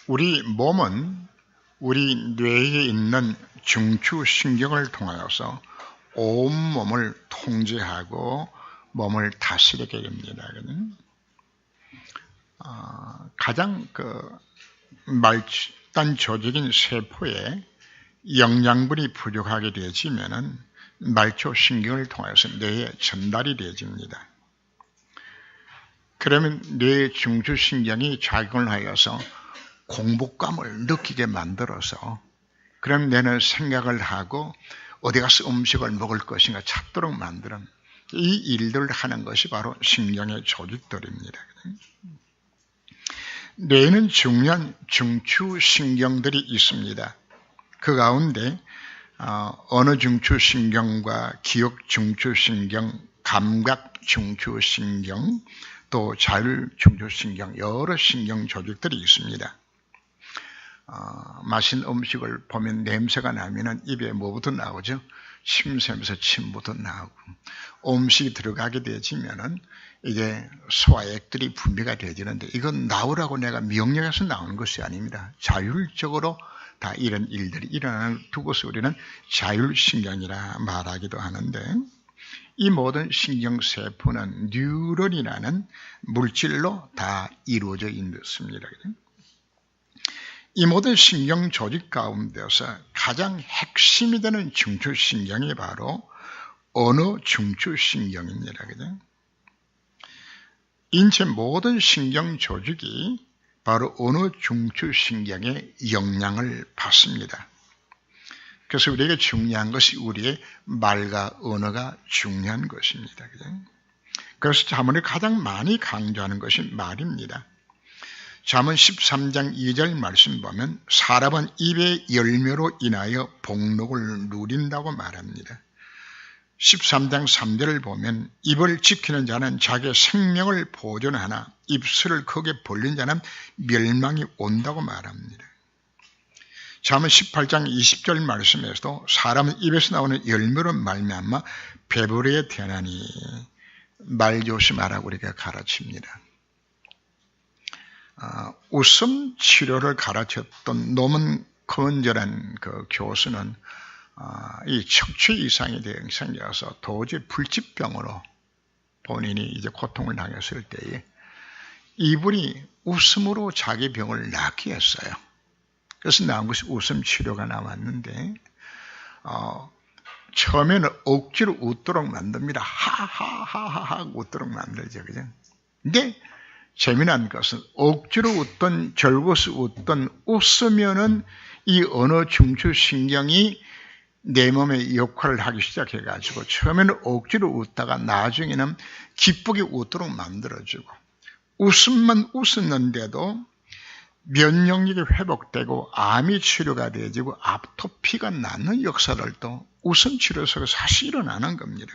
우리 몸은 우리 뇌에 있는 중추신경을 통하여서 온몸을 통제하고 몸을 다스리게 됩니다. 가장 말단 조직인 세포에 영양분이 부족하게 되어지면은 말초신경을 통해서 뇌에 전달이 되어집니다. 그러면 뇌 중추신경이 작용을 하여서 공복감을 느끼게 만들어서 그럼 뇌는 생각을 하고 어디 가서 음식을 먹을 것인가 찾도록 만드는 이 일들을 하는 것이 바로 신경의 조직들입니다. 뇌에는 중요한 중추신경들이 있습니다. 그 가운데 언어 중추신경과 기억 중추신경, 감각 중추신경, 또 자율 중추신경 여러 신경 조직들이 있습니다. 맛있는 음식을 보면 냄새가 나면은 입에 뭐부터 나오죠? 침샘에서 침부터 나오고 음식이 들어가게 되어지면은 이게 소화액들이 분비가 되어지는데 이건 나오라고 내가 명령해서 나오는 것이 아닙니다. 자율적으로 다 이런 일들이 일어나는 두고서 우리는 자율신경이라 말하기도 하는데 이 모든 신경세포는 뉴런이라는 물질로 다 이루어져 있습니다. 이 모든 신경 조직 가운데서 가장 핵심이 되는 중추신경이 바로 언어 중추신경입니다. 인체 모든 신경 조직이 바로 언어 중추신경의 영향을 받습니다. 그래서 우리에게 중요한 것이 우리의 말과 언어가 중요한 것입니다. 그래서 잠언이 가장 많이 강조하는 것이 말입니다. 잠언 13장 2절 말씀 보면 사람은 입의 열매로 인하여 복록을 누린다고 말합니다. 13장 3절을 보면 입을 지키는 자는 자기의 생명을 보존하나 입술을 크게 벌린 자는 멸망이 온다고 말합니다. 잠언 18장 20절 말씀에서도 사람은 입에서 나오는 열매로 말미암아 배부르게 되나니 말 조심하라고 우리가 가르칩니다. 웃음 치료를 가르쳤던 노먼 컨저란 그 교수는 이 척추 이상이 생겨서 도저히 불치병으로 본인이 이제 고통을 당했을 때에 이분이 웃음으로 자기 병을 낫게 했어요. 그래서 나온 것이 웃음 치료가 나왔는데 처음에는 억지로 웃도록 만듭니다. 하하하하 웃도록 만들죠, 그죠? 근데 재미난 것은 억지로 웃던 절고서 웃던 웃으면은 이 언어 중추신경이 내 몸에 역할을 하기 시작해가지고 처음에는 억지로 웃다가 나중에는 기쁘게 웃도록 만들어주고 웃음만 웃었는데도 면역력이 회복되고 암이 치료가 되어지고 아토피가 낫는 역사를 또 웃음 치료 속에서 사실 일어나는 겁니다.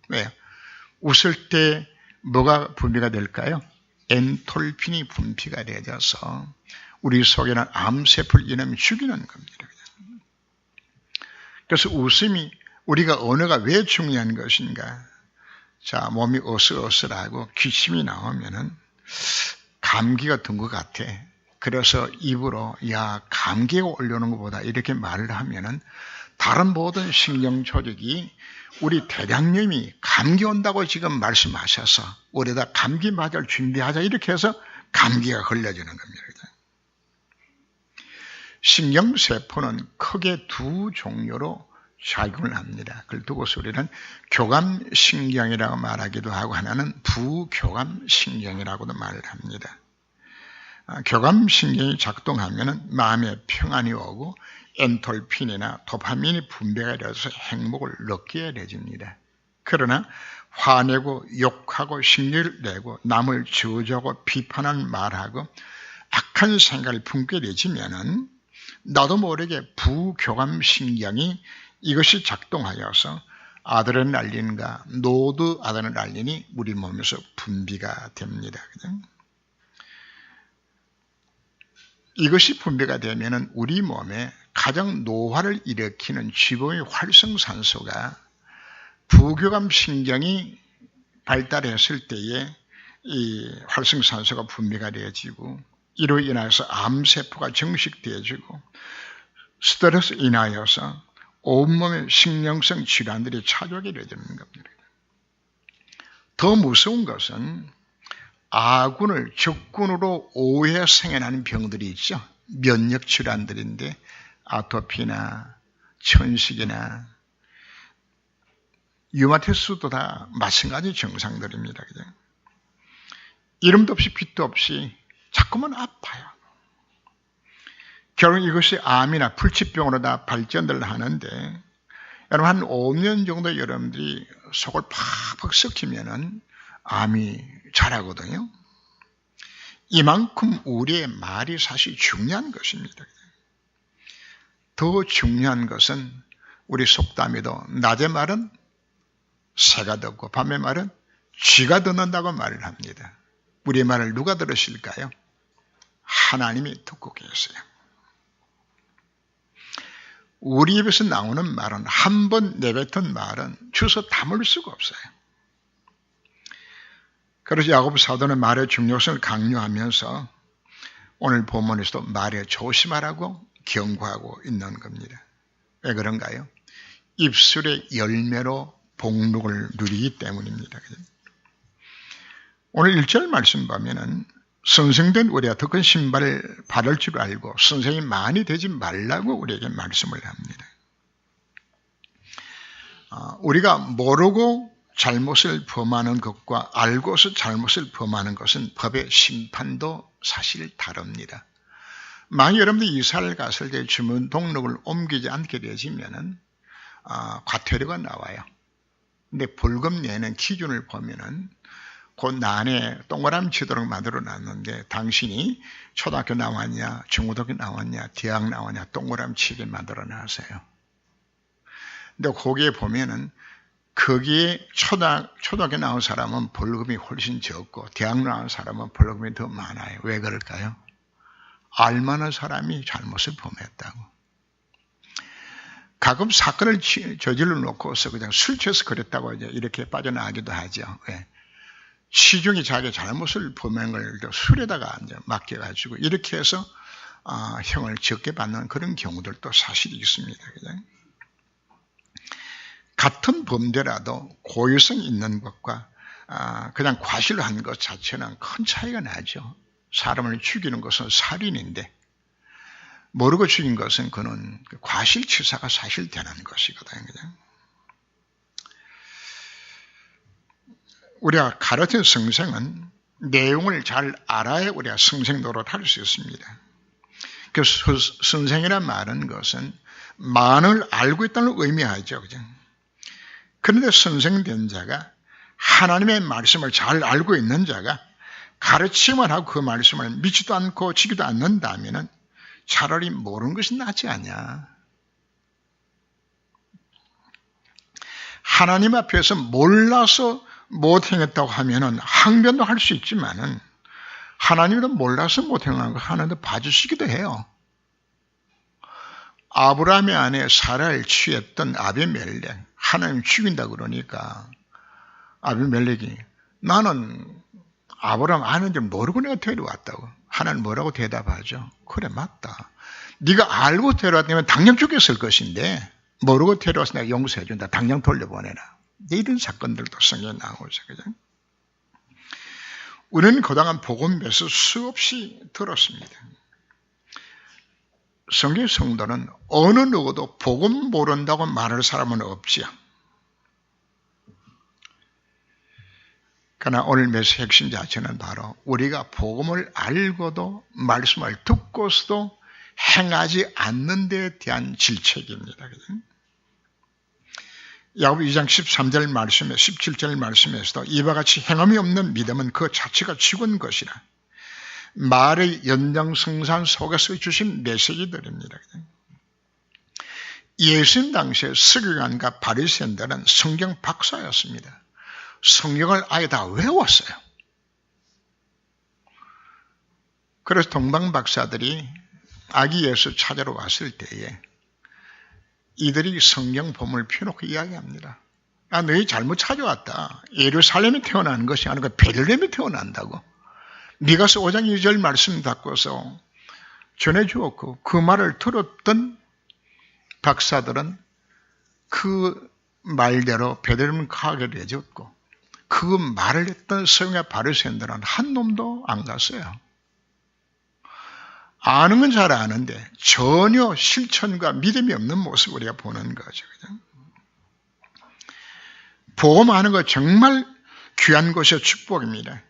왜요? 웃을 때 뭐가 분비가 될까요? 엔톨핀이 분비가 되어져서 우리 속에는 암세포를 이놈이 죽이는 겁니다. 그래서 웃음이 우리가 언어가 왜 중요한 것인가? 자, 몸이 어슬어슬하고 기침이 나오면은 감기가 든 것 같아. 그래서 입으로 야 감기가 올려오는 것보다 이렇게 말을 하면은 다른 모든 신경 조직이 우리 대장님이 감기 온다고 지금 말씀하셔서 우리다 감기 맞을 준비하자 이렇게 해서 감기가 걸려지는 겁니다. 신경세포는 크게 두 종류로 작용을 합니다. 그걸 두고서 우리는 교감신경이라고 말하기도 하고 하나는 부교감신경이라고도 말을 합니다. 교감신경이 작동하면 마음에 평안이 오고 엔톨핀이나 도파민이 분비가 되어서 행복을 느끼게 되집니다. 그러나 화내고 욕하고 심리를 내고 남을 저주하고 비판하는 말하고 악한 생각을 품게 되지면은 나도 모르게 부교감신경이 이것이 작동하여서 아드레날린과 노드아드레날린이 우리 몸에서 분비가 됩니다. 이것이 분비가 되면 우리 몸에 가장 노화를 일으키는 지방의 활성산소가 부교감신경이 발달했을 때에 이 활성산소가 분비가 되어지고 이로 인하여서 암세포가 증식되어지고 스트레스 인하여서 온몸의 신경성 질환들이 찾아오게 되는 겁니다. 더 무서운 것은 아군을 적군으로 오해 생겨나는 병들이 있죠. 면역 질환들인데 아토피나 천식이나 류마티스도 다 마찬가지 증상들입니다. 그죠? 이름도 없이 빛도 없이 자꾸만 아파요. 결국 이것이 암이나 불치병으로 다 발전을 하는데 여러분 한 5년 정도 여러분들이 속을 팍팍 썩히면은 암이 자라거든요. 이만큼 우리의 말이 사실 중요한 것입니다. 더 중요한 것은 우리 속담에도 낮의 말은 새가 듣고 밤의 말은 쥐가 듣는다고 말을 합니다. 우리의 말을 누가 들으실까요? 하나님이 듣고 계세요. 우리 입에서 나오는 말은 한 번 내뱉은 말은 주워 담을 수가 없어요. 그래서 야고보 사도는 말의 중요성을 강조하면서 오늘 본문에서도 말에 조심하라고 경고하고 있는 겁니다. 왜 그런가요? 입술의 열매로 복록을 누리기 때문입니다. 오늘 1절 말씀 보면은 선생된 우리가 더 큰 신발을 바를 줄 알고 선생이 많이 되지 말라고 우리에게 말씀을 합니다. 우리가 모르고 잘못을 범하는 것과 알고서 잘못을 범하는 것은 법의 심판도 사실 다릅니다. 만약 여러분들이 이사를 갔을 때 주문 등록을 옮기지 않게 되시면은 과태료가 나와요. 근데 벌금 내는 기준을 보면은 그 난에 동그라미 치도록 만들어 놨는데 당신이 초등학교 나왔냐, 중고등학교 나왔냐, 대학 나왔냐 동그라미 치게 만들어 놨어요. 근데 거기에 보면은 거기에 초등학교 나온 사람은 벌금이 훨씬 적고 대학 나온 사람은 벌금이 더 많아요. 왜 그럴까요? 알만한 사람이 잘못을 범했다고. 가끔 사건을 저질러 놓고서 그냥 술 취해서 그랬다고 이렇게 빠져나가기도 하죠. 왜? 시중이 자기 잘못을 범한 걸 술에다가 맡겨가지고 이렇게 해서 형을 적게 받는 그런 경우들도 사실이 있습니다. 그죠? 같은 범죄라도 고의성 있는 것과 그냥 과실한 것 자체는 큰 차이가 나죠. 사람을 죽이는 것은 살인인데 모르고 죽인 것은 그는 과실치사가 사실 되는 것이거든요. 그죠? 우리가 가르친 성생은 내용을 잘 알아야 우리가 성생 노릇할 수 있습니다. 그 선생이란 말은 것은 많을 알고 있다는 의미하죠. 그죠? 그런데 선생된 자가 하나님의 말씀을 잘 알고 있는 자가 가르치만 하고 그 말씀을 믿지도 않고 지키도 않는다면 차라리 모르는 것이 낫지 않냐. 하나님 앞에서 몰라서 못 행했다고 하면은 항변도 할 수 있지만은 하나님도 몰라서 못 행한 거 하나님도 봐주시기도 해요. 아브라함의 아내 사라를 취했던 아비멜렉 하나님 죽인다 그러니까 아비멜렉이 나는 아브라함 아는지 모르고 내가 데려왔다고. 하나님 뭐라고 대답하죠? 그래 맞다. 네가 알고 데려왔다면 당장 죽였을 것인데 모르고 데려와서 내가 용서해준다. 당장 돌려보내라. 이런 사건들도 성경에 나오죠. 그죠? 우리는 그동안 복음에서 수없이 들었습니다. 성경 성도는 어느 누구도 복음 모른다고 말할 사람은 없지요. 그러나 오늘 메시지 핵심 자체는 바로 우리가 복음을 알고도 말씀을 듣고서도 행하지 않는 데 대한 질책입니다. 그죠? 야고보 2장 13절 말씀에 17절 말씀에서도 이와 같이 행함이 없는 믿음은 그 자체가 죽은 것이라. 말의 연장성산 속에서 주신 메시지들입니다. 예수님 당시에 서기관과 바리새인들은 성경 박사였습니다. 성경을 아예 다 외웠어요. 그래서 동방 박사들이 아기 예수 찾으러 왔을 때에 이들이 성경 본문을 펴놓고 이야기합니다. 너희 잘못 찾아왔다. 예루살렘에 태어나는 것이 아니고 베들레헴에 태어난다고. 미가서 5장 2절 말씀 닫고서 전해주었고 그 말을 들었던 박사들은 그 말대로 베드로는 가게 되었고 그 말을 했던 서기관 바리새인들은 한 놈도 안 갔어요. 아는 건 잘 아는데 전혀 실천과 믿음이 없는 모습을 우리가 보는 거죠. 그죠? 복음하는 거 정말 귀한 것의 축복입니다.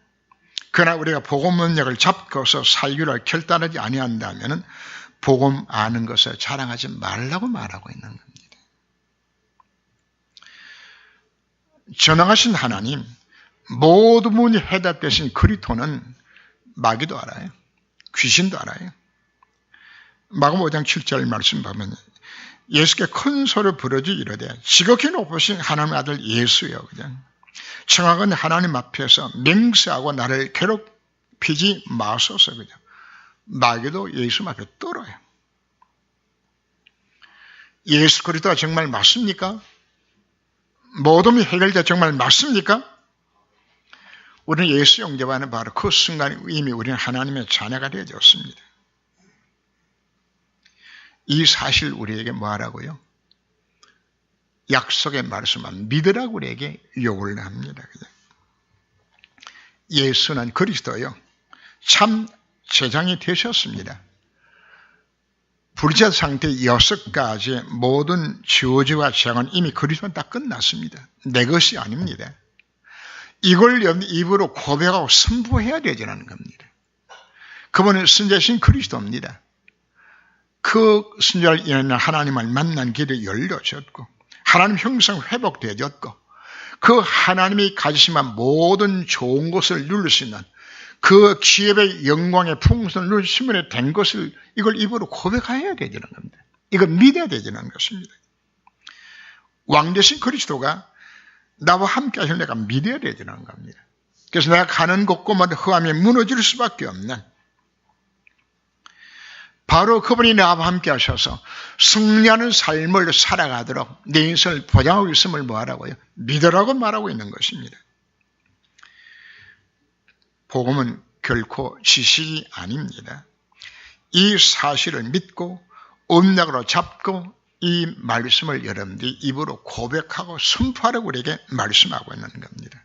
그러나 우리가 복음 능력을 잡고서 살기를 결단하지 아니한다면 복음 아는 것을 자랑하지 말라고 말하고 있는 겁니다. 전능하신 하나님, 모든 문이 해답되신 그리스도는 마귀도 알아요. 귀신도 알아요. 마가복음 5장 7절 말씀 보면 예수께 큰 소리를 부르지 이르되 지극히 높으신 하나님의 아들 예수여, 그냥 청하건 하나님 앞에서 맹세하고 나를 괴롭히지 마소서. 그냥 마귀도 예수 앞에 떨어요. 예수 그리스도가 정말 맞습니까? 모둠이 해결돼 정말 맞습니까? 우리는 예수 영접하는 바로 그 순간 이미 우리는 하나님의 자녀가 되어졌습니다. 이 사실 우리에게 뭐하라고요? 약속의 말씀만 믿으라고 우리에게 요구를 합니다. 예수는 그리스도요, 참 제장이 되셨습니다. 불자 상태 6가지 모든 저주와 재앙은 이미 그리스도는 다 끝났습니다. 내 것이 아닙니다. 이걸 입으로 고백하고 선포해야 되지는 겁니다. 그분은 선지자신 그리스도입니다. 그 선지자를 인해 하나님을 만난 길이 열려졌고 하나님 형상 회복되어졌고 그 하나님이 가지시면 모든 좋은 것을 누릴 수 있는 그 기업의 영광의 풍성을 누릴 수 있는 된 것을 이걸 입으로 고백해야 되는 겁니다. 이걸 믿어야 되는 것입니다. 왕 대신 그리스도가 나와 함께 하실 내가 믿어야 되는 겁니다. 그래서 내가 가는 곳곳마다 허함이 무너질 수밖에 없는 바로 그분이 나와 함께 하셔서 승리하는 삶을 살아가도록 내 인생을 보장하고 있음을 뭐하라고요? 믿으라고 말하고 있는 것입니다. 복음은 결코 지식이 아닙니다. 이 사실을 믿고 언약으로 잡고 이 말씀을 여러분들이 입으로 고백하고 선포하라고 우리에게 말씀하고 있는 겁니다.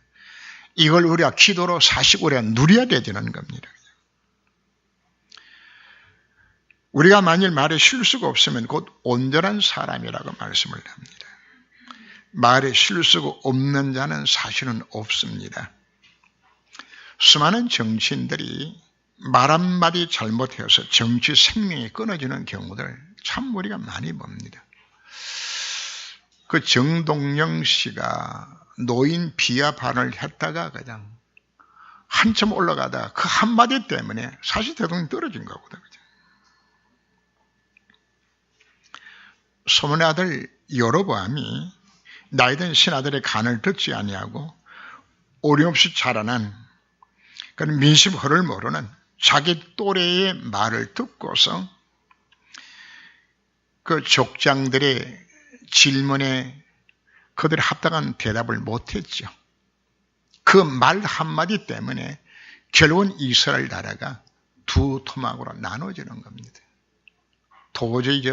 이걸 우리가 기도로 사실 우리가 누려야 되는 겁니다. 우리가 만일 말에 실수가 없으면 곧 온전한 사람이라고 말씀을 합니다. 말에 실수가 없는 자는 사실은 없습니다. 수많은 정치인들이 말 한마디 잘못해서 정치 생명이 끊어지는 경우들 참 우리가 많이 봅니다. 그 정동영 씨가 노인 비하 발언을 했다가 그냥 한참 올라가다가 그 한마디 때문에 사실 대통령이 떨어진 거거든요. 소문의 아들 여로보암이 나이든 신하들의 간을 듣지 아니하고 어림없이 자라난 그런 민심 허를 모르는 자기 또래의 말을 듣고서 그 족장들의 질문에 그들이 합당한 대답을 못했죠. 그 말 한마디 때문에 결국은 이스라엘 나라가 두 토막으로 나눠지는 겁니다. 도저히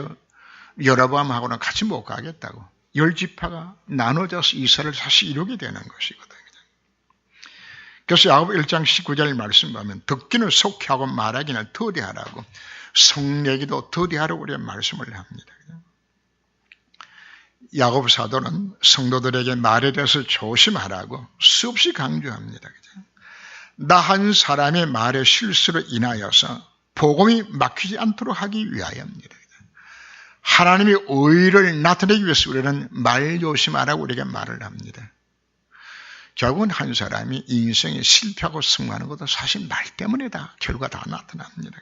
여로보암하고는 같이 못 가겠다고 10지파가 나눠져서 이스라엘을 다시 이루게 되는 것이거든요. 그래서 야고보 1장 19절 말씀 보면 듣기는 속히하고 말하기는 더디하라고 성내기도 더디하라고 우리가 말씀을 합니다. 야고보 사도는 성도들에게 말에 대해서 조심하라고 수없이 강조합니다. 나 한 사람의 말의 실수로 인하여서 복음이 막히지 않도록 하기 위하여입니다. 하나님의 의를 나타내기 위해서 우리는 말 조심하라고 우리에게 말을 합니다. 결국은 한 사람이 인생에 실패하고 성공하는 것도 사실 말 때문에 다 결과 다 나타납니다.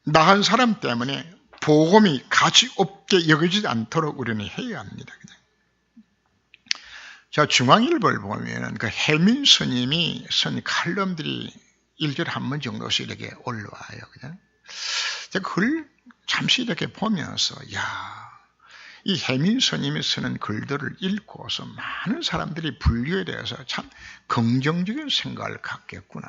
나 한 사람 때문에 복음이 가치 없게 여겨지지 않도록 우리는 해야 합니다. 자, 중앙일보를 보면 그 해민 스님이 쓴 칼럼들이 일주일에 한 번 정도씩 이렇게 올라와요. 그냥 제가 그걸 잠시 이렇게 보면서, 야, 이 해민 스님이 쓰는 글들을 읽고서 많은 사람들이 불교에 대해서 참 긍정적인 생각을 갖겠구나.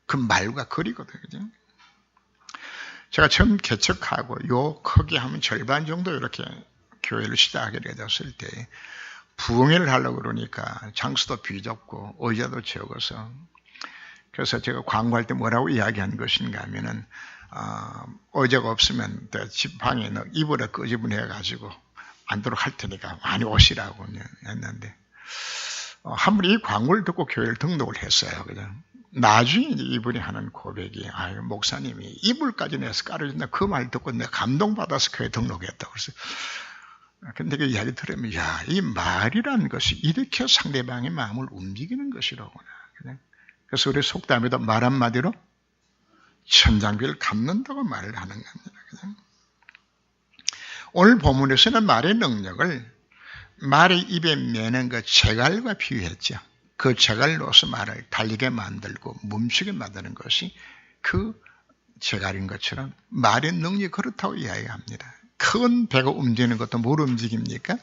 그 말과 글이거든요. 그죠? 제가 처음 개척하고 요 크게 하면 절반 정도 이렇게 교회를 시작하게 되었을 때 부흥회를 하려고 그러니까 장소도 비좁고 의자도 적어서, 그래서 제가 광고할 때 뭐라고 이야기한 것인가 하면은 의자가 없으면 지팡이 이불에 끄집어내 가지고 앉도록 할 테니까 많이 오시라고 했는데, 한 분이 이 광고를 듣고 교회를 등록을 했어요. 그냥 나중에 이분이 하는 고백이, 목사님이 이불까지 내서 깔아준다 그 말 듣고 내가 감동받아서 교회 등록했다고. 그래서 근데 그 이야기 들으면, 이 말이라는 것이 이렇게 상대방의 마음을 움직이는 것이로구나. 그래서 우리 속담에도 말 한마디로 천장비를 갚는다고 말을 하는 겁니다. 오늘 본문에서는 말의 능력을 말의 입에 매는 그 재갈과 비유했죠. 그 재갈로서 말을 달리게 만들고 멈추게 만드는 것이 그 재갈인 것처럼 말의 능력이 그렇다고 이야기합니다. 큰 배가 움직이는 것도 뭘 움직입니까?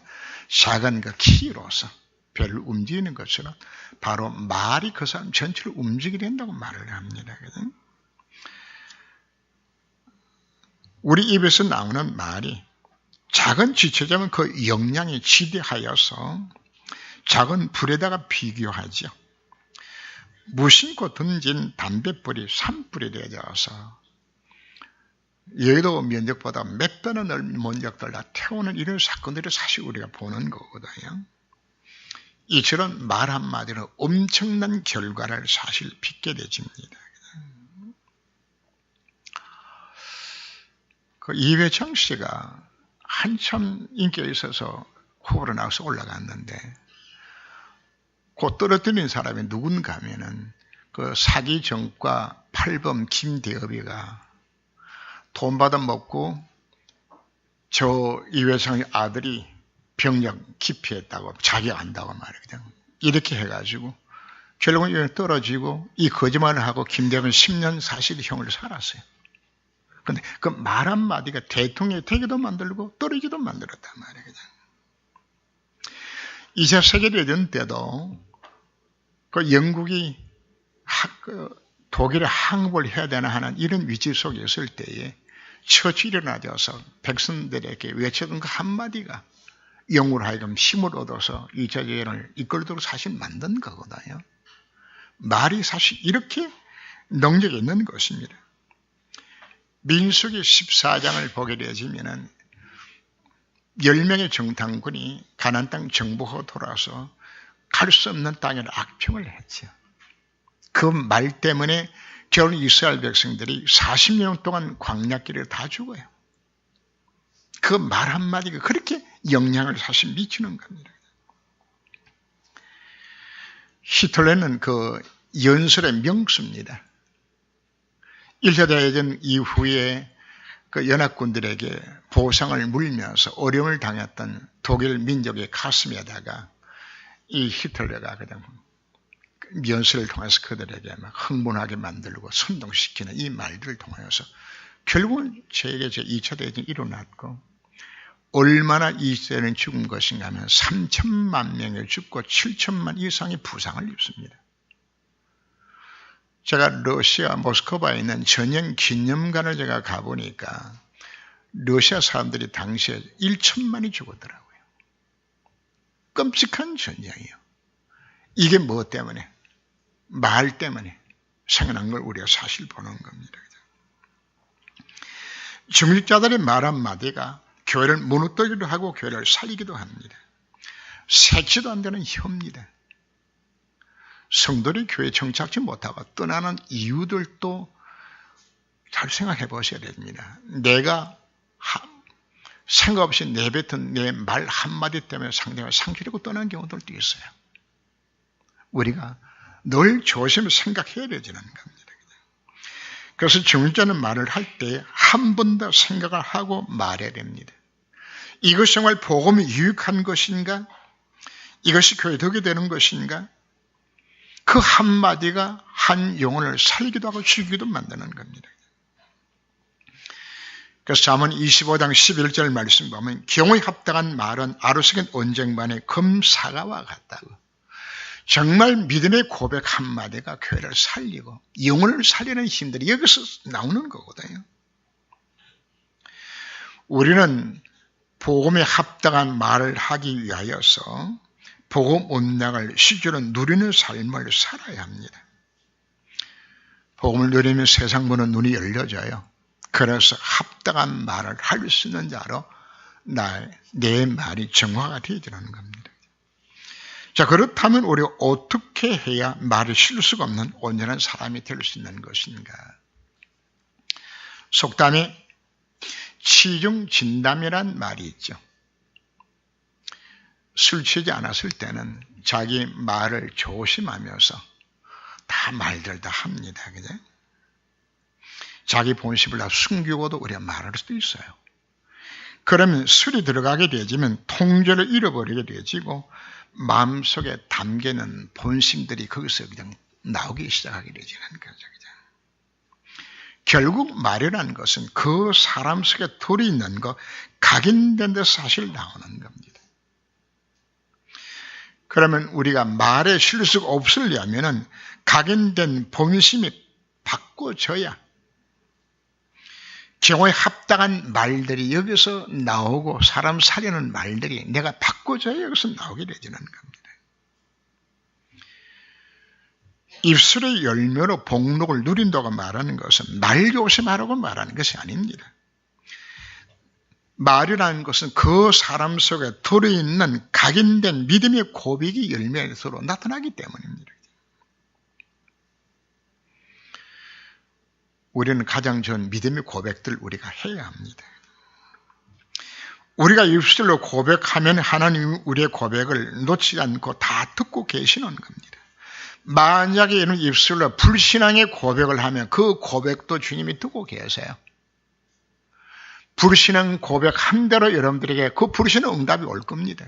작은 그 키로서 배를 움직이는 것처럼 바로 말이 그 사람 전체를 움직이게 된다고 말을 합니다. 우리 입에서 나오는 말이 작은 지체자면 그 영향이 지대하여서 작은 불에다가 비교하죠. 무심코 던진 담뱃불이 산불이 되어서 여의도 면적보다 몇 배나 넓은 면적들 다 태우는 이런 사건들을 사실 우리가 보는 거거든요. 이처럼 말 한마디로 엄청난 결과를 사실 빚게 되집니다. 그 이회창 씨가 한참 인기가 있어서 후보로 나와서 올라갔는데, 곧 떨어뜨린 사람이 누군가 하면은 그 사기 정과 팔범 김대업이가 돈 받아 먹고 저 이회창의 아들이 병력 기피했다고 자기가 안다고 말이거든. 이렇게 해가지고 결국은 떨어지고 이 거짓말을 하고 김대업은 10년 사실형을 살았어요. 그런데 그 말 한마디가 대통령이 되기도 만들고 떨어지기도 만들었단 말이거든. 2차 세계대전 때도 그 영국이 독일에 항복을 해야 되나 하는 이런 위치 속에 있을 때에 처치 일어나져서 백성들에게 외쳤던 그 한마디가 영으로 하여금 힘을 얻어서 2차 대전을 이끌도록 사실 만든 거거든요. 말이 사실 이렇게 능력이 있는 것입니다. 민수기 14장을 보게 되어지면은 10명의 정탐군이 가나안 땅 정복하고 돌아와서 갈 수 없는 땅에 악평을 했죠. 그 말 때문에 결국 이스라엘 백성들이 40년 동안 광야길에 다 죽어요. 그 말 한마디가 그렇게 영향을 사실 미치는 겁니다. 히틀러는 그 연설의 명수입니다. 1차 대전 이후에 그 연합군들에게 보상을 물면서 어려움을 당했던 독일 민족의 가슴에다가 이 히틀러가 그냥 연설을 통해서 그들에게 막 흥분하게 만들고 선동시키는 이 말들을 통하여서 결국은 세계 제2차 대전이 일어났고, 얼마나 이스라엘은 죽은 것인가 하면 3천만 명이 죽고 7천만 이상의 부상을 입습니다. 제가 러시아 모스크바에 있는 전형 기념관을 제가 가보니까 러시아 사람들이 당시에 1천만이 죽었더라고요. 끔찍한 전쟁이에요. 이게 뭐 때문에? 말 때문에 생겨난 걸 우리가 사실 보는 겁니다. 중직자들의 말 한마디가 교회를 무너뜨리기도 하고 교회를 살리기도 합니다. 새치도 안 되는 혀입니다. 성도들이 교회에 정착지 못하고 떠나는 이유들도 잘 생각해 보셔야 됩니다. 내가 생각 없이 내뱉은 내 말 한마디 때문에 상대가 상처되고 떠나는 경우들도 있어요. 우리가 늘 조심히 생각해야 되지는 겁니다. 그래서 중직자는 말을 할 때 한 번 더 생각을 하고 말해야 됩니다. 이것이 정말 복음이 유익한 것인가? 이것이 교회에 덕이 되는 것인가? 그 한마디가 한 영혼을 살기도 하고 죽이기도 만드는 겁니다. 그래서 잠언 25장 11절 말씀 보면 경우에 합당한 말은 아로새긴 언쟁반의 금사과와 같다고. 정말 믿음의 고백 한마디가 교회를 살리고 영혼을 살리는 힘들이 여기서 나오는 거거든요. 우리는 복음에 합당한 말을 하기 위하여서 복음 언약을 실제로 누리는 삶을 살아야 합니다. 복음을 누리면 세상 보는 눈이 열려져요. 그래서 합당한 말을 할 수 있는 자로 내 말이 정화가 되어지는 겁니다. 자, 그렇다면 우리가 어떻게 해야 말이 실수가 없는 온전한 사람이 될 수 있는 것인가? 속담에 치중진담이란 말이 있죠. 술 취하지 않았을 때는 자기 말을 조심하면서 다 말들 다 합니다. 그죠? 자기 본심을 다 숨기고도 우리가 말할 수도 있어요. 그러면 술이 들어가게 되지면 통제를 잃어버리게 되지고 마음속에 담기는 본심들이 거기서 그냥 나오기 시작하게 되지는 거죠. 결국 말이라는 것은 그 사람 속에 돌이 있는 거 각인된 데서 사실 나오는 겁니다. 그러면 우리가 말에 실수가 없으려면 각인된 본심이 바꿔져야 경우에 합당한 말들이 여기서 나오고 사람 살리는 말들이 내가 바꿔줘야 여기서 나오게 되지는 겁니다. 입술의 열매로 복록을 누린다고 말하는 것은 말 조심하라고 말하는 것이 아닙니다. 말이라는 것은 그 사람 속에 들어있는 각인된 믿음의 고백이 열매로 나타나기 때문입니다. 우리는 가장 좋은 믿음의 고백들 우리가 해야 합니다. 우리가 입술로 고백하면 하나님이 우리의 고백을 놓치지 않고 다 듣고 계시는 겁니다. 만약에 이런 입술로 불신앙의 고백을 하면 그 고백도 주님이 듣고 계세요. 불신앙 고백한 대로 여러분들에게 그 불신의 응답이 올 겁니다.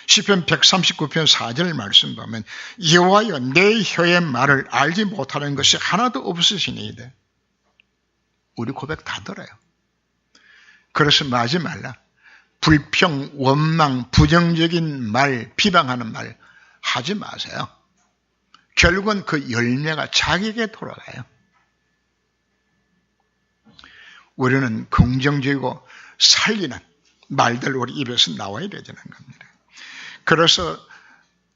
시편 139편 4절 말씀 보면 여호와여 내 혀의 말을 알지 못하는 것이 하나도 없으시니이다. 우리 고백 다 들어요. 그래서 말하지 말라. 불평, 원망, 부정적인 말, 비방하는 말 하지 마세요. 결국은 그 열매가 자기에게 돌아가요. 우리는 긍정적이고 살리는 말들 우리 입에서 나와야 되는 겁니다. 그래서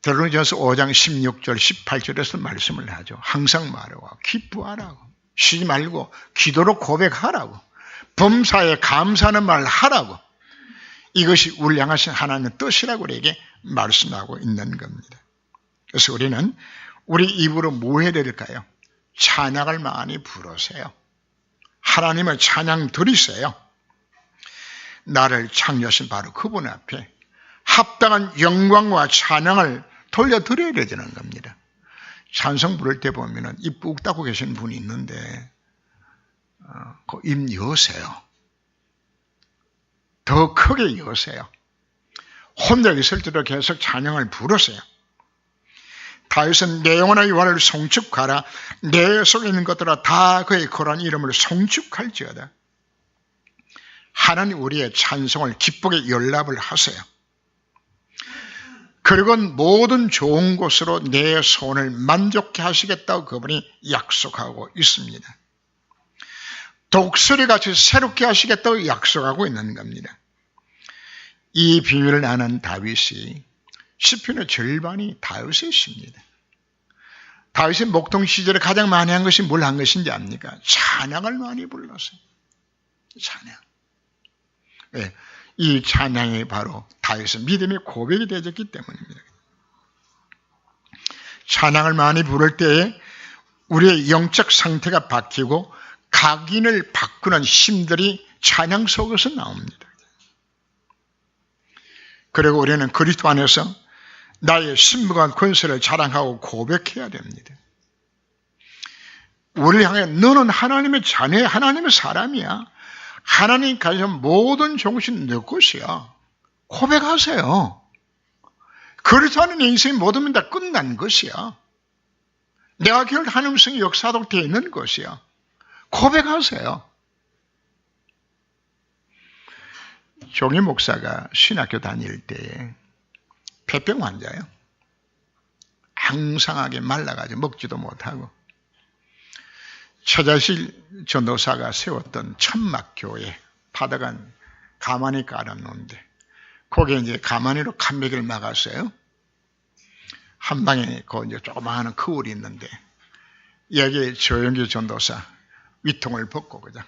데살로니가전서 5장 16절 18절에서 말씀을 하죠. 항상 말하고 기뻐하라고 쉬지 말고 기도로 고백하라고 범사에 감사하는 말을 하라고 이것이 우리를 향하신 하나님의 뜻이라고 우리에게 말씀하고 있는 겁니다. 그래서 우리는 우리 입으로 뭐 해야 될까요? 찬양을 많이 부르세요. 하나님의 찬양 드리세요. 나를 창조하신 바로 그분 앞에 합당한 영광과 찬양을 돌려드려야 되는 겁니다. 찬송 부를 때 보면 입 꾹 닫고 계신 분이 있는데 그 입 여세요. 더 크게 여세요. 혼자 있을 때도 계속 찬양을 부르세요. 다윗은 내 영혼의 여호와를 송축하라. 내 속에 있는 것들아 다 그의 거룩한 이름을 송축할지어다. 하나님 우리의 찬송을 기쁘게 연락을 하세요. 그리고 모든 좋은 곳으로 내 소원을 만족해 하시겠다고 그분이 약속하고 있습니다. 독수리같이 새롭게 하시겠다고 약속하고 있는 겁니다. 이 비밀을 아는 다윗이 시편의 절반이 다윗의 시입니다. 다윗의 목동 시절에 가장 많이 한 것이 뭘 한 것인지 압니까? 찬양을 많이 불렀어요. 찬양. 네, 이 찬양이 바로 다윗의 믿음의 고백이 되었기 때문입니다. 찬양을 많이 부를 때에 우리의 영적 상태가 바뀌고 각인을 바꾸는 힘들이 찬양 속에서 나옵니다. 그리고 우리는 그리스도 안에서 나의 신부간 권세를 자랑하고 고백해야 됩니다. 우리를 향해 너는 하나님의 자녀야, 하나님의 사람이야. 하나님 가진 모든 종신 내 것이야. 고백하세요. 그렇지 않은 인생의 모든 면 다 끝난 것이야. 내가 결국 하나님의 역사도 되어 있는 것이야. 고백하세요. 종희 목사가 신학교 다닐 때에 폐병 환자예요. 항상하게 말라가지고 먹지도 못하고 최자실 전도사가 세웠던 천막교회 바닥은 가만히 깔아놓는데 거기에 이제 가만히로 칸막이를 막았어요. 한 방에 그 이제 조그마한 거울이 있는데 여기에 조영기 전도사 위통을 벗고 그냥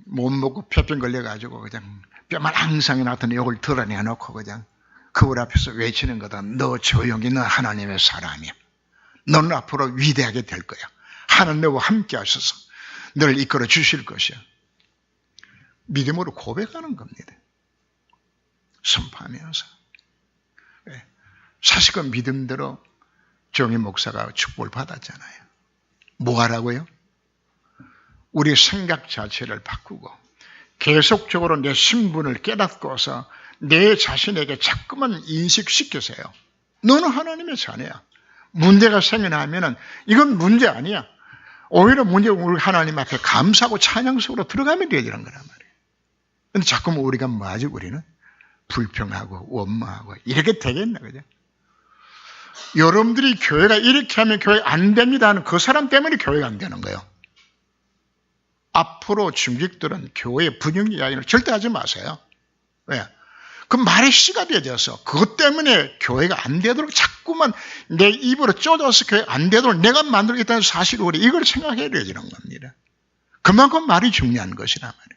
못 먹고 폐병 걸려가지고 그냥 뼈만 항상 나타나 욕을 드러내놓고 그냥 거울 앞에서 외치는 거다. 너 조영기 너 하나님의 사람이야. 너는 앞으로 위대하게 될 거야. 하나님 너와 함께 하셔서 너를 이끌어 주실 것이야. 믿음으로 고백하는 겁니다. 선포하면서. 사실 그 믿음대로 정희 목사가 축복을 받았잖아요. 뭐 하라고요? 우리 생각 자체를 바꾸고 계속적으로 내 신분을 깨닫고서 내 자신에게 자꾸만 인식시키세요. 너는 하나님의 자녀야. 문제가 생겨나면 이건 문제 아니야. 오히려 문제 우리 하나님 앞에 감사하고 찬양 속으로 들어가면 되는 거란 말이에요. 근데 자꾸만 우리가 뭐하지? 우리는 불평하고 원망하고 이렇게 되겠나 그죠? 여러분들이 교회가 이렇게 하면 교회 안 됩니다 하는 그 사람 때문에 교회가 안 되는 거예요. 앞으로 중직들은 교회의 분위기 이야기를 절대 하지 마세요. 왜? 그 말의 씨가 되어서 그것 때문에 교회가 안 되도록 자꾸만 내 입으로 쪼져서 교회 안 되도록 내가 만들겠다는 사실을 우리 이걸 생각해야 되는 겁니다. 그만큼 말이 중요한 것이란 말이에요.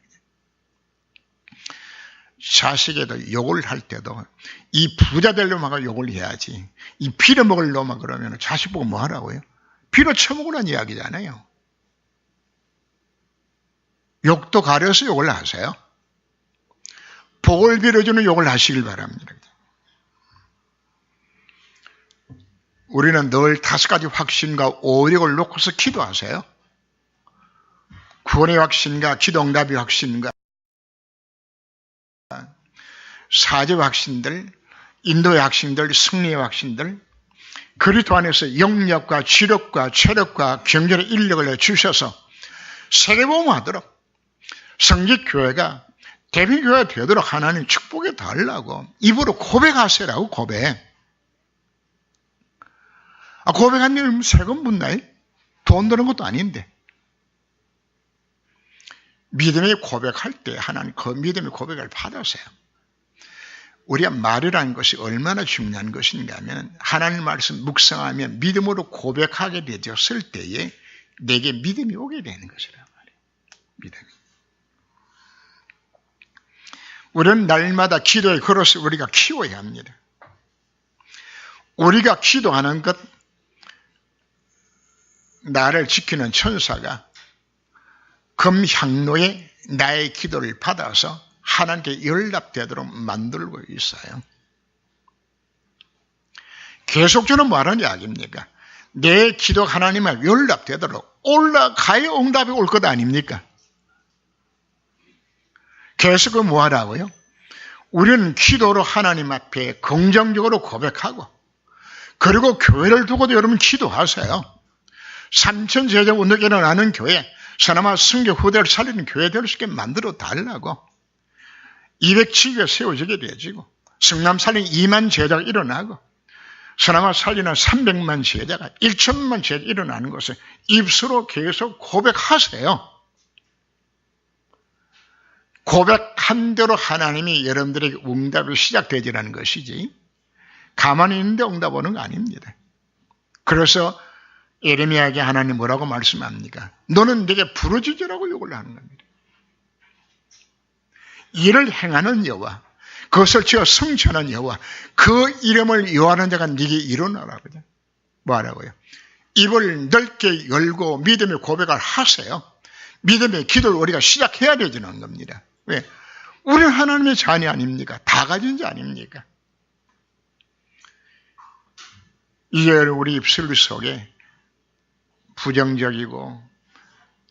자식에도 욕을 할 때도 이 부자 될 놈하고 욕을 해야지 이 빌어먹을 놈하고 그러면 자식 보고 뭐 하라고요? 빌어쳐먹으라는 이야기잖아요. 욕도 가려서 욕을 하세요. 복을 빌어주는 욕을 하시길 바랍니다. 우리는 늘 5가지 확신과 오력을 놓고서 기도하세요. 구원의 확신과 기도응답의 확신과 사죄의 확신들, 인도의 확신들, 승리의 확신들, 그리스도 안에서 영력과 지력과 체력과 경전의 인력을 주셔서 세계보험하도록 성직교회가 대비교회가 되도록 하나님 축복해 달라고 입으로 고백하세요라고 고백. 고백한 일 세금 묻나요? 돈 드는 것도 아닌데. 믿음의 고백할 때 하나님 그 믿음의 고백을 받으세요. 우리가 말이라는 것이 얼마나 중요한 것인가 하면 하나님 말씀 묵상하면 믿음으로 고백하게 되었을 때에 내게 믿음이 오게 되는 것이란 말이에요. 믿음이. 우리는 날마다 기도의 그릇을 우리가 키워야 합니다. 우리가 기도하는 것, 나를 지키는 천사가 금향로에 나의 기도를 받아서 하나님께 연락되도록 만들고 있어요. 계속적으로 말하는 이야기입니까? 내 기도 하나님과 연락되도록 올라가야 응답이 올 것 아닙니까? 계속 뭐 하라고요? 우리는 기도로 하나님 앞에 긍정적으로 고백하고 그리고 교회를 두고도 여러분 기도하세요. 삼천제자 운동이 일어나는 교회, 서나마 성교 후대를 살리는 교회 될 수 있게 만들어 달라고 207교회 세워지게 되어지고 성남 살린 2만 제자가 일어나고 서나마 살리는 300만 제자가 1천만 제자가 일어나는 것을 입술로 계속 고백하세요. 고백한 대로 하나님이 여러분들에게 응답이 시작되지라는 것이지 가만히 있는데 응답 오는 거 아닙니다. 그래서 예레미야에게 하나님 뭐라고 말씀합니까? 너는 내게 부르짖으라고 욕을 하는 겁니다. 일을 행하는 여호와, 그것을 지어 성취하는 여호와, 그 이름을 여호와는 자가 네게 일어나라. 뭐하라고요? 입을 넓게 열고 믿음의 고백을 하세요. 믿음의 기도를 우리가 시작해야 되는 겁니다. 왜? 우리는 하나님의 자녀 아닙니까? 다 가진 자 아닙니까? 이제 우리 입술 속에 부정적이고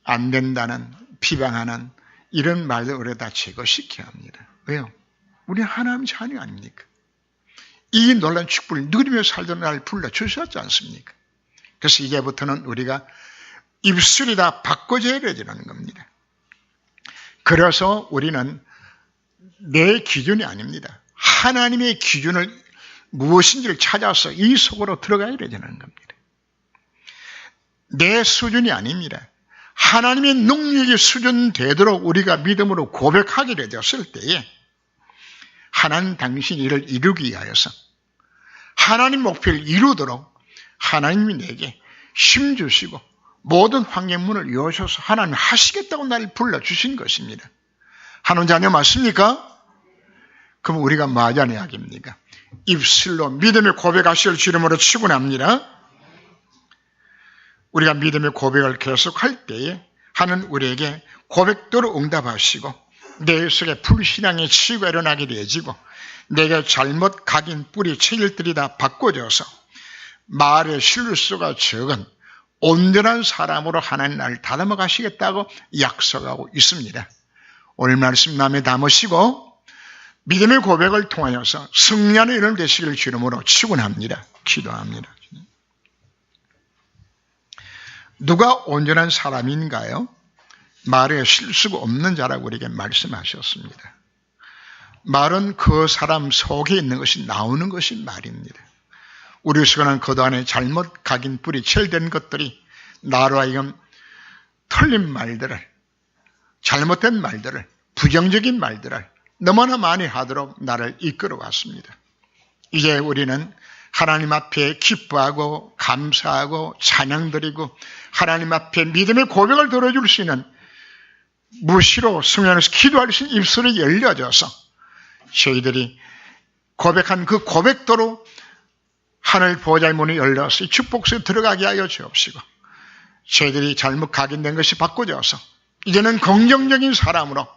안 된다는 비방하는 이런 말들 우리가 다 제거시켜야 합니다. 왜요? 우리 하나님 자녀 아닙니까? 이 놀라운 축복을 누리며 살던 날 불러주셨지 않습니까? 그래서 이제부터는 우리가 입술이 다 바꿔져야 되는 겁니다. 그래서 우리는 내 기준이 아닙니다. 하나님의 기준을 무엇인지를 찾아서 이 속으로 들어가야 되는 겁니다. 내 수준이 아닙니다. 하나님의 능력이 수준 되도록 우리가 믿음으로 고백하게 되었을 때에 하나님 당신이 이를 이루기 위하여서 하나님 목표를 이루도록 하나님이 내게 힘 주시고 모든 환경문을 여셔서 하나님 하시겠다고 나를 불러주신 것입니다. 하나님 자녀 맞습니까? 그럼 우리가 뭐 하자는 이야기입니까? 입술로 믿음의 고백하실 주름으로 축원합니다. 우리가 믿음의 고백을 계속할 때에 하는 우리에게 고백대로 응답하시고 내 속에 불신앙의 치유가 일어나게 되어지고 내게 잘못 각인 뿌리 체질들이 다 바꿔져서 말의 실수가 적은 온전한 사람으로 하나님 나를 다듬어 가시겠다고 약속하고 있습니다. 오늘 말씀 마음에 담으시고 믿음의 고백을 통하여서 승리하는 일을 되시기를 주름으로 축원합니다. 기도합니다. 누가 온전한 사람인가요? 말에 실수가 없는 자라고 우리에게 말씀하셨습니다. 말은 그 사람 속에 있는 것이 나오는 것이 말입니다. 우리 속에는 그 안에 잘못 각인 뿌리 체질된 것들이 나로 하여금 틀린 말들을, 잘못된 말들을, 부정적인 말들을 너무나 많이 하도록 나를 이끌어 왔습니다. 이제 우리는 하나님 앞에 기뻐하고 감사하고 찬양드리고 하나님 앞에 믿음의 고백을 들어줄 수 있는 무시로 승연해서 기도할 수 있는 입술이 열려져서 저희들이 고백한 그 고백도로 하늘 보호자의 문이 열려서 이 축복속에 들어가게 하여 주옵시고 저희들이 잘못 각인된 것이 바꿔져서 이제는 긍정적인 사람으로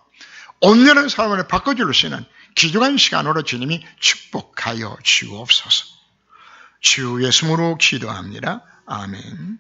온전한 사람으로 바꿔줄 수 있는 귀중한 시간으로 주님이 축복하여 주옵소서. 주 예수님으로 기도합니다. 아멘.